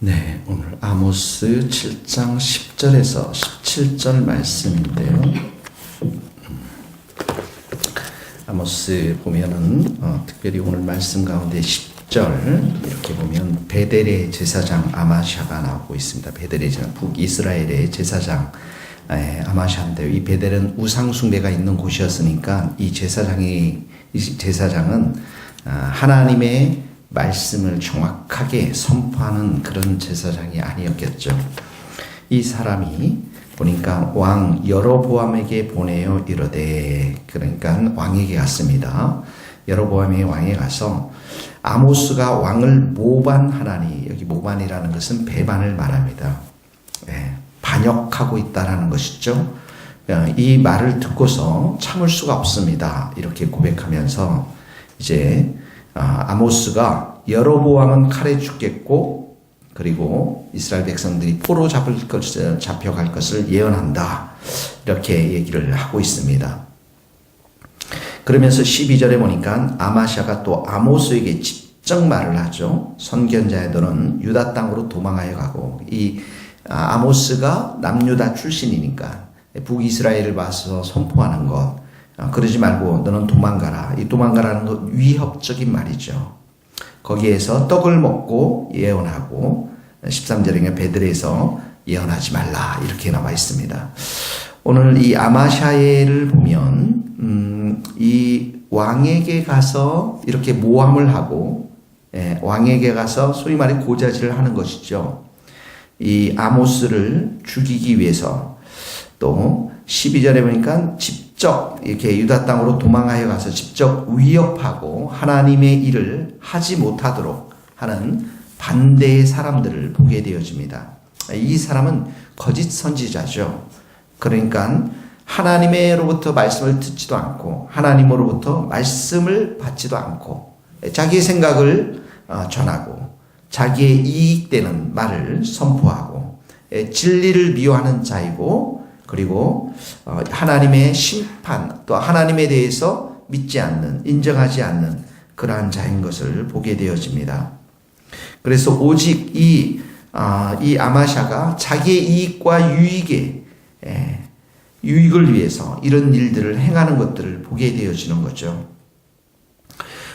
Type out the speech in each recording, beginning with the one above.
네, 오늘 아모스 7장 10절에서 17절 말씀인데요. 아모스 보면은 특별히 오늘 말씀 가운데 10절 이렇게 보면 베델의 제사장 아마샤가 나오고 있습니다. 베델의 제사장, 북이스라엘의 제사장 아마샤인데요. 이 베델은 우상 숭배가 있는 곳이었으니까 이 제사장은 하나님의 말씀을 정확하게 선포하는 그런 제사장이 아니었겠죠. 이 사람이 보니까 왕 여로보암에게 보내어 이르되, 그러니까 왕에게 갔습니다. 여로보암이 왕에 가서 아모스가 왕을 모반하나니, 여기 모반이라는 것은 배반을 말합니다. 반역하고 있다라는 것이죠. 이 말을 듣고서 참을 수가 없습니다. 이렇게 고백하면서 이제 아모스가 여로보암은 칼에 죽겠고, 그리고 이스라엘 백성들이 포로 잡혀갈 것을 예언한다, 이렇게 얘기를 하고 있습니다. 그러면서 12절에 보니까 아마샤가 또 아모스에게 직접 말을 하죠. 선견자들은 유다 땅으로 도망하여 가고, 이 아모스가 남유다 출신이니까 북이스라엘을 봐서 선포하는 것, 그러지 말고 너는 도망가라. 이 도망가라는 것 위협적인 말이죠. 거기에서 떡을 먹고 예언하고, 13절에 베들에서 예언하지 말라, 이렇게 나와 있습니다. 오늘 이 아마샤를 보면 이 왕에게 가서 이렇게 모함을 하고, 왕에게 가서 소위 말해 고자질을 하는 것이죠. 이 아모스를 죽이기 위해서, 또 12절에 보니까 직접 이렇게 유다 땅으로 도망하여 가서 직접 위협하고 하나님의 일을 하지 못하도록 하는 반대의 사람들을 보게 되어집니다. 이 사람은 거짓 선지자죠. 그러니까 하나님으로부터 말씀을 듣지도 않고 하나님으로부터 말씀을 받지도 않고 자기의 생각을 전하고 자기의 이익되는 말을 선포하고 진리를 미워하는 자이고, 그리고 하나님의 심판, 또 하나님에 대해서 믿지 않는, 인정하지 않는 그러한 자인 것을 보게 되어집니다. 그래서 오직 이 아마샤가 자기의 이익과 유익을 위해서 이런 일들을 행하는 것들을 보게 되어지는 거죠.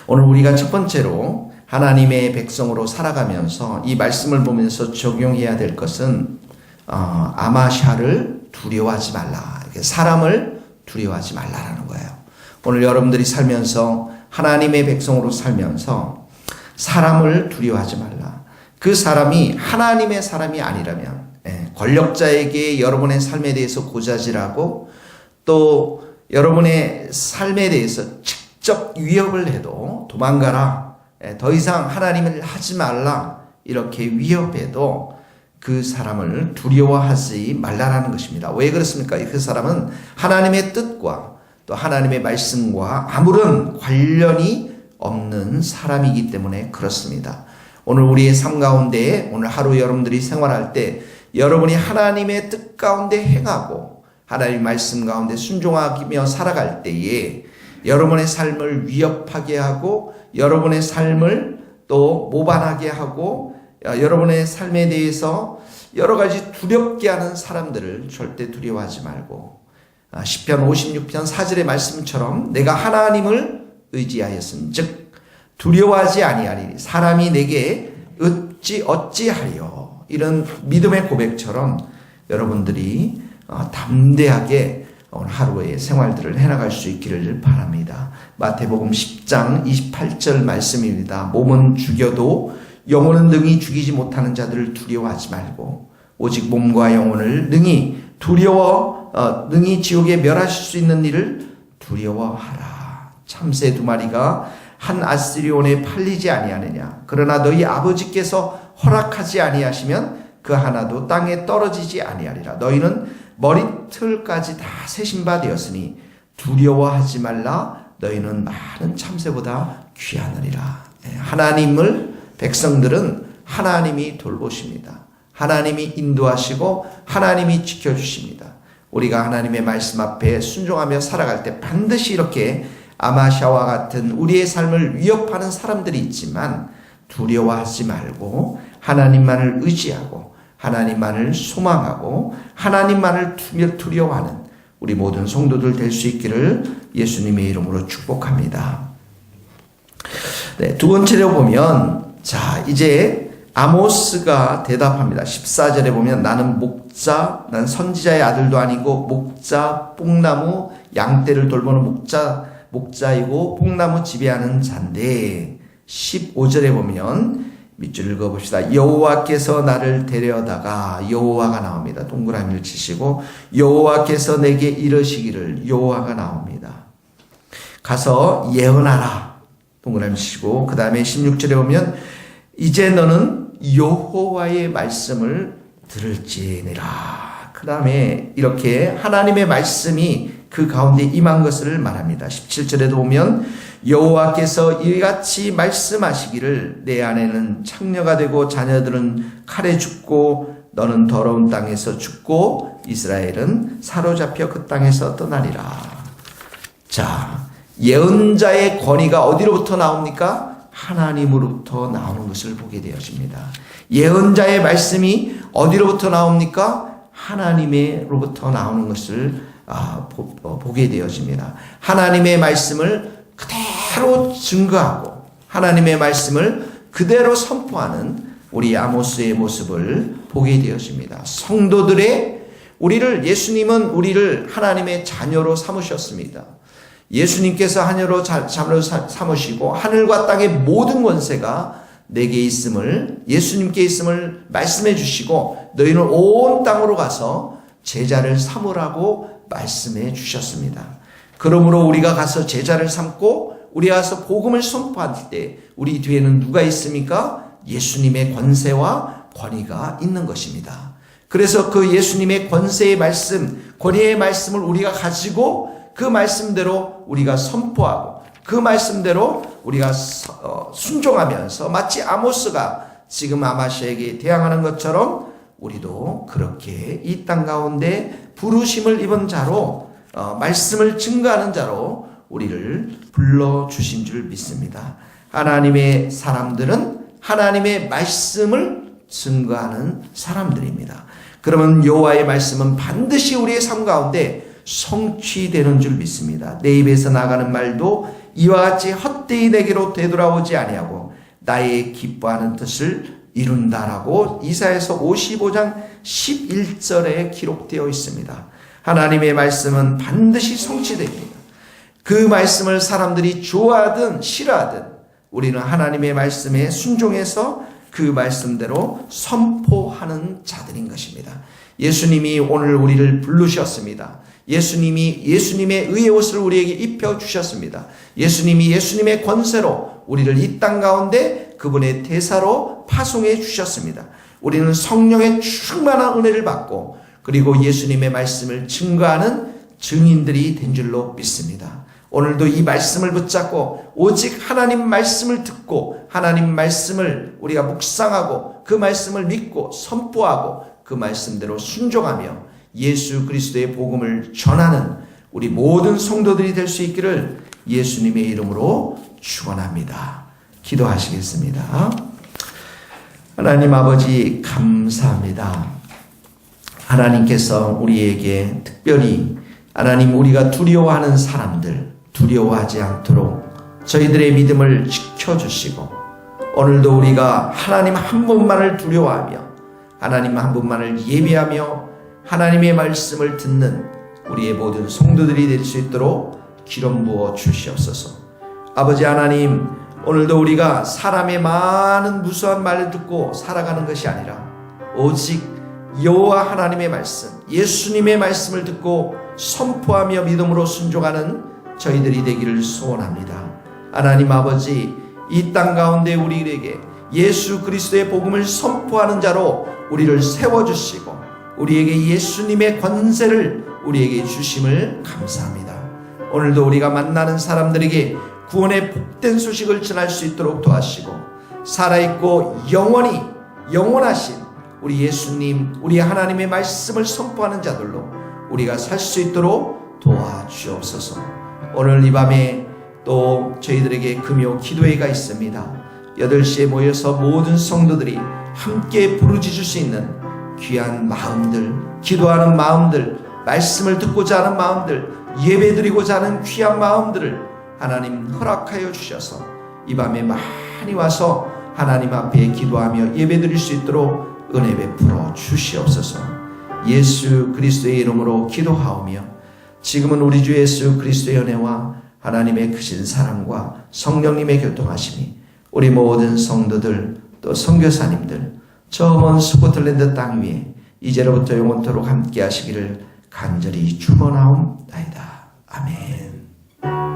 오늘 우리가 첫 번째로 하나님의 백성으로 살아가면서 이 말씀을 보면서 적용해야 될 것은 아마샤를 두려워하지 말라. 사람을 두려워하지 말라라는 거예요. 오늘 여러분들이 살면서 하나님의 백성으로 살면서 사람을 두려워하지 말라. 그 사람이 하나님의 사람이 아니라면, 권력자에게 여러분의 삶에 대해서 고자질하고 또 여러분의 삶에 대해서 직접 위협을 해도 도망가라, 더 이상 하나님을 하지 말라, 이렇게 위협해도 그 사람을 두려워하지 말라라는 것입니다. 왜 그렇습니까? 그 사람은 하나님의 뜻과 또 하나님의 말씀과 아무런 관련이 없는 사람이기 때문에 그렇습니다. 오늘 우리의 삶 가운데, 오늘 하루 여러분들이 생활할 때 여러분이 하나님의 뜻 가운데 행하고 하나님의 말씀 가운데 순종하며 살아갈 때에 여러분의 삶을 위협하게 하고 여러분의 삶을 또 모반하게 하고 여러분의 삶에 대해서 여러 가지 두렵게 하는 사람들을 절대 두려워하지 말고, 시편 56편 4절의 말씀처럼 내가 하나님을 의지하였은즉 두려워하지 아니하리니 사람이 내게 어찌하리요, 이런 믿음의 고백처럼 여러분들이 담대하게 오늘 하루의 생활들을 해나갈 수 있기를 바랍니다. 마태복음 10장 28절 말씀입니다. 몸은 죽여도 영혼은 능히 죽이지 못하는 자들을 두려워하지 말고 오직 몸과 영혼을 능히 지옥에 멸하실 수 있는 일을 두려워하라. 참새 2마리가 한 아스리온에 팔리지 아니하느냐. 그러나 너희 아버지께서 허락하지 아니하시면 그 하나도 땅에 떨어지지 아니하리라. 너희는 머리털까지 다 세신 바 되었으니 두려워하지 말라. 너희는 많은 참새보다 귀하느니라. 백성들은 하나님이 돌보십니다. 하나님이 인도하시고 하나님이 지켜주십니다. 우리가 하나님의 말씀 앞에 순종하며 살아갈 때 반드시 이렇게 아마샤와 같은 우리의 삶을 위협하는 사람들이 있지만 두려워하지 말고 하나님만을 의지하고 하나님만을 소망하고 하나님만을 두려워하는 우리 모든 성도들 될 수 있기를 예수님의 이름으로 축복합니다. 네, 두 번째로 보면 자 이제 아모스가 대답합니다. 14절에 보면 나는 난 선지자의 아들도 아니고 목자, 뽕나무, 양떼를 돌보는 목자이고 뽕나무 지배하는 자인데 15절에 보면 밑줄 읽어봅시다. 여호와께서 나를 데려다가 여호와가 나옵니다. 동그라미를 치시고 여호와께서 내게 이르시기를 여호와가 나옵니다. 가서 예언하라. 동그라미 치시고 그 다음에 16절에 보면 이제 너는 여호와의 말씀을 들을지니라. 그 다음에 이렇게 하나님의 말씀이 그 가운데 임한 것을 말합니다. 17절에도 보면 여호와께서 이같이 말씀하시기를 내 아내는 창녀가 되고 자녀들은 칼에 죽고 너는 더러운 땅에서 죽고 이스라엘은 사로잡혀 그 땅에서 떠나리라. 자, 예언자의 권위가 어디로부터 나옵니까? 하나님으로부터 나오는 것을 보게 되어집니다. 예언자의 말씀이 어디로부터 나옵니까? 하나님으로부터 나오는 것을 보게 되어집니다. 하나님의 말씀을 그대로 증거하고 하나님의 말씀을 그대로 선포하는 우리 아모스의 모습을 보게 되어집니다. 성도들의 예수님은 우리를 하나님의 자녀로 삼으셨습니다. 예수님께서 자녀로 삼으시고 하늘과 땅의 모든 권세가 내게 있음을 예수님께 있음을 말씀해 주시고 너희는 온 땅으로 가서 제자를 삼으라고 말씀해 주셨습니다. 그러므로 우리가 가서 제자를 삼고 우리가 가서 복음을 선포할 때 우리 뒤에는 누가 있습니까? 예수님의 권세와 권위가 있는 것입니다. 그래서 그 예수님의 권세의 말씀, 권위의 말씀을 우리가 가지고 그 말씀대로 우리가 선포하고 그 말씀대로 우리가 순종하면서 마치 아모스가 지금 아마시아에게 대항하는 것처럼 우리도 그렇게 이 땅 가운데 부르심을 입은 자로 말씀을 증거하는 자로 우리를 불러주신 줄 믿습니다. 하나님의 사람들은 하나님의 말씀을 증거하는 사람들입니다. 그러면 여호와의 말씀은 반드시 우리의 삶 가운데 성취되는 줄 믿습니다. 내 입에서 나가는 말도 이와 같이 헛되이 내게로 되돌아오지 아니하고 나의 기뻐하는 뜻을 이룬다라고 이사야서 55장 11절에 기록되어 있습니다. 하나님의 말씀은 반드시 성취됩니다. 그 말씀을 사람들이 좋아하든 싫어하든 우리는 하나님의 말씀에 순종해서 그 말씀대로 선포하는 자들인 것입니다. 예수님이 오늘 우리를 부르셨습니다. 예수님이 예수님의 의의 옷을 우리에게 입혀주셨습니다. 예수님이 예수님의 권세로 우리를 이 땅 가운데 그분의 대사로 파송해 주셨습니다. 우리는 성령의 충만한 은혜를 받고 그리고 예수님의 말씀을 증거하는 증인들이 된 줄로 믿습니다. 오늘도 이 말씀을 붙잡고 오직 하나님 말씀을 듣고 하나님 말씀을 우리가 묵상하고 그 말씀을 믿고 선포하고 그 말씀대로 순종하며 예수 그리스도의 복음을 전하는 우리 모든 성도들이 될 수 있기를 예수님의 이름으로 축원합니다. 기도하시겠습니다. 하나님 아버지 감사합니다. 하나님께서 우리에게 특별히 하나님 우리가 두려워하는 사람들 두려워하지 않도록 저희들의 믿음을 지켜주시고 오늘도 우리가 하나님 한 분만을 두려워하며 하나님 한 분만을 예배하며 하나님의 말씀을 듣는 우리의 모든 성도들이 될 수 있도록 기름 부어 주시옵소서. 아버지 하나님 오늘도 우리가 사람의 많은 무수한 말을 듣고 살아가는 것이 아니라 오직 여호와 하나님의 말씀 예수님의 말씀을 듣고 선포하며 믿음으로 순종하는 저희들이 되기를 소원합니다. 하나님 아버지 이 땅 가운데 우리에게 예수 그리스도의 복음을 선포하는 자로 우리를 세워주시고 우리에게 예수님의 권세를 우리에게 주심을 감사합니다. 오늘도 우리가 만나는 사람들에게 구원의 복된 소식을 전할 수 있도록 도와주시고 살아있고 영원하신 우리 예수님 우리 하나님의 말씀을 선포하는 자들로 우리가 살 수 있도록 도와주옵소서. 오늘 이 밤에 또 저희들에게 금요 기도회가 있습니다. 8시에 모여서 모든 성도들이 함께 부르짖을 수 있는 귀한 마음들, 기도하는 마음들, 말씀을 듣고자 하는 마음들, 예배드리고자 하는 귀한 마음들을 하나님 허락하여 주셔서 이 밤에 많이 와서 하나님 앞에 기도하며 예배드릴 수 있도록 은혜 베풀어 주시옵소서. 예수 그리스도의 이름으로 기도하오며 지금은 우리 주 예수 그리스도의 은혜와 하나님의 크신 사랑과 성령님의 교통하심이 우리 모든 성도들 또 선교사님들 저 먼 스코틀랜드 땅 위에 이제로부터 영원토록 함께 하시기를 간절히 축원하옵나이다. 아멘.